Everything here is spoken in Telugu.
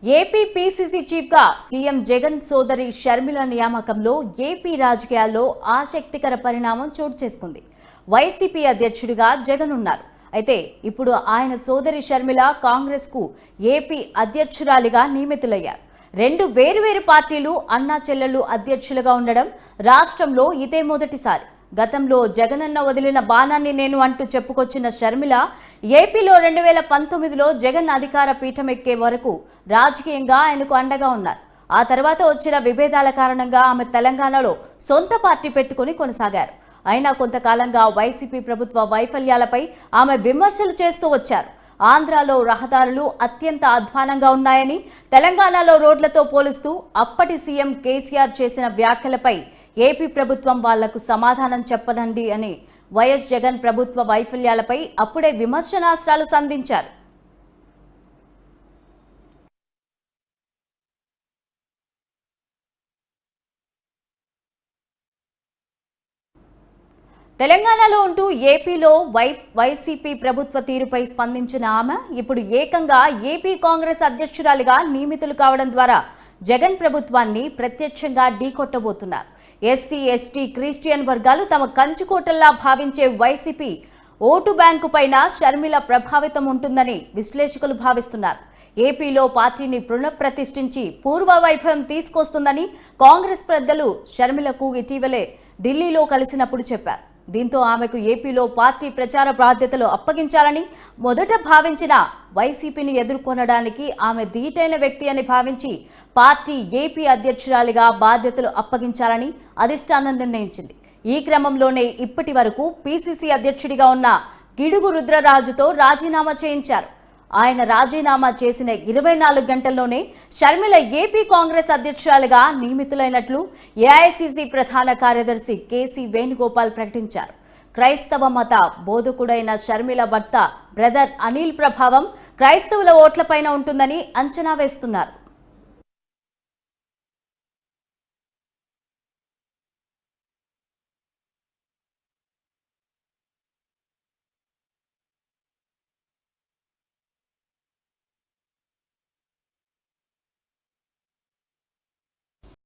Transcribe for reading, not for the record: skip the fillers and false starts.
ఏపీ పీసీసీ చీఫ్ గా సీఎం జగన్ సోదరి షర్మిల నియామకంలో ఏపీ రాజకీయాల్లో ఆసక్తికర పరిణామం చోటు చేసుకుంది. వైసీపీ అధ్యక్షుడిగా జగన్ ఉన్నారు. అయితే ఇప్పుడు ఆయన సోదరి షర్మిల కాంగ్రెస్ కు ఏపీ అధ్యక్షురాలిగా నియమితులయ్యారు. రెండు వేరువేరు పార్టీలు అన్నా చెల్లెలు అధ్యక్షులుగా ఉండడం రాష్ట్రంలో ఇదే మొదటిసారి. గతంలో జగనన్న వదిలిన బాణాన్ని నేను అంటూ చెప్పుకొచ్చిన షర్మిల ఏపీలో 2019లో జగన్ అధికార పీఠం ఎక్కే వరకు రాజకీయంగా ఆయనకు అండగా ఉన్నారు. ఆ తర్వాత వచ్చిన విభేదాల కారణంగా ఆమె తెలంగాణలో సొంత పార్టీ పెట్టుకుని కొనసాగారు. అయినా కొంతకాలంగా వైసీపీ ప్రభుత్వ వైఫల్యాలపై ఆమె విమర్శలు చేస్తూ వచ్చారు. ఆంధ్రాలో రహదారులు అత్యంత అధ్వానంగా ఉన్నాయని, తెలంగాణలో రోడ్లతో పోలుస్తూ అప్పటి సీఎం కేసీఆర్ చేసిన వ్యాఖ్యలపై ఏపీ ప్రభుత్వం వాళ్లకు సమాధానం చెప్పనండి అని వైఎస్ జగన్ ప్రభుత్వ వైఫల్యాలపై అప్పుడే విమర్శనాస్త్రాలు సంధించారు. తెలంగాణలో ఉంటూ ఏపీలో వైసీపీ ప్రభుత్వ తీరుపై స్పందించిన ఆమె ఇప్పుడు ఏకంగా ఏపీ కాంగ్రెస్ అధ్యక్షురాలిగా నియమితులు కావడం ద్వారా జగన్ ప్రభుత్వాన్ని ప్రత్యక్షంగా ఢీకొట్టబోతున్నారు. ఎస్సీ, ఎస్టీ, క్రిస్టియన్ వర్గాలు తమ కంచుకోటల్లా భావించే వైసీపీ ఓటు బ్యాంకు పైన షర్మిల ప్రభావితం ఉంటుందని విశ్లేషకులు భావిస్తున్నారు. ఏపీలో పార్టీని పునఃప్రతిష్ఠించి పూర్వ వైభవం తీసుకొస్తుందని కాంగ్రెస్ పెద్దలు షర్మిలకు ఇటీవలే ఢిల్లీలో కలిసినప్పుడు చెప్పారు. దీంతో ఆమెకు ఏపీలో పార్టీ ప్రచార బాధ్యతలు అప్పగించాలని మొదట భావించిన వైసీపీని ఎదుర్కొనడానికి ఆమె ధీటైన వ్యక్తి అని భావించి పార్టీ ఏపీ అధ్యక్షురాలిగా బాధ్యతలు అప్పగించాలని అధిష్టానం నిర్ణయించింది. ఈ క్రమంలోనే ఇప్పటి వరకు పీసీసీ అధ్యక్షుడిగా ఉన్న గిడుగు రుద్రరాజుతో రాజీనామా చేయించారు. ఆయన రాజీనామా చేసిన 24 గంటల్లోనే షర్మిల ఏపీ కాంగ్రెస్ అధ్యక్షురాలిగా నియమితులైనట్లు ఏఐసీసీ ప్రధాన కార్యదర్శి కేసీ వేణుగోపాల్ ప్రకటించారు. క్రైస్తవ మత బోధకుడైన షర్మిల భర్త బ్రదర్ అనిల్ ప్రభావం క్రైస్తవుల ఓట్లపైన ఉంటుందని అంచనా వేస్తున్నారు.